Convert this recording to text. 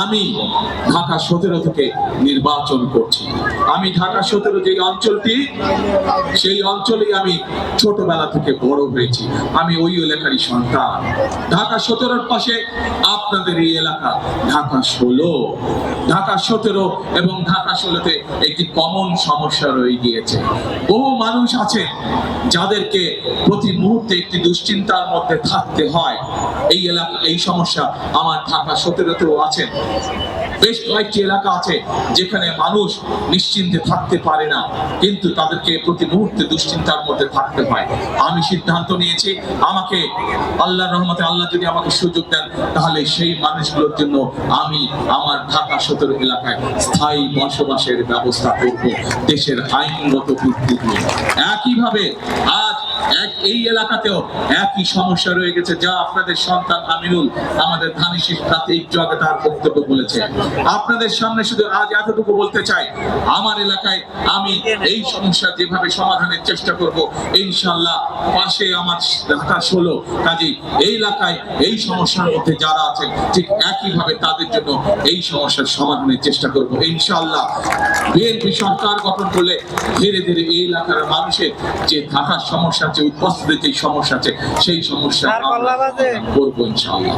আমি ঢাকা 17 থেকে নির্বাচন করছি। আমি ঢাকা 17 যে অঞ্চলটি, সেই অঞ্চলেই আমি ছোটবেলা থেকে বড় হয়েছি। আমি ওই এলাকারই সন্তান। ঢাকা 17-র পাশে আপনাদের এই এলাকা ঢাকা 16। ঢাকা 17 এবং ঢাকা 16-তে একটি কমন সমস্যা রয়ে গিয়েছে। বহু মানুষ আছে যাদেরকে প্রতি মুহূর্তে একটি দুশ্চিন্তার মধ্যে থাকতে হয়। এই এলাকা, এই সমস্যা আমার ঢাকা 17-তেও আছে। বেশ কয়েকটি এলাকা আছে যেখানে মানুষ নিশ্চিন্তে থাকতে পারে না, কিন্তু তাদেরকে প্রতি মুহূর্তে দুশ্চিন্তার মধ্যে থাকতে হয়। আমি সিদ্ধান্ত নিয়েছি, আমাকে আল্লাহর রহমতে আল্লাহ যদি আমাকে সুযোগ দেন, তাহলে সেই মানুষগুলোর জন্য আমি আমার ঢাকা 17 এলাকায় স্থায়ী বসবাসের ব্যবস্থা করব, দেশের আইনগত ভিত্তিতে। একইভাবে আজ এই এলাকাতেও একই সমস্যা রয়ে গেছে, যা আপনাদের সন্তান আমিনুল আমাদের ধানিশীর সাথে একটু আগে তার বক্তব্য বলেছে। আপনাদের সামনে শুধু আজ এতটুকু বলতে চাই, আমার এলাকায় আমি এই সমস্যা যেভাবে সমাধানের চেষ্টা করব, ইনশাআল্লাহ পাশে আমার ঢাকা 16, কাজে এই এলাকায় এই সমস্যার মধ্যে যারা আছেন ঠিক একইভাবে তাদের জন্য এই সমস্যার সমাধানের চেষ্টা করব ইনশাআল্লাহ। বিএনপি সরকার গঠন করলে ধীরে ধীরে এই এলাকার মানুষের যে থাকার সমস্যা আছে, উপস্থিতির যে সমস্যা আছে, সেই সমস্যা করবো ইনশাআল্লাহ।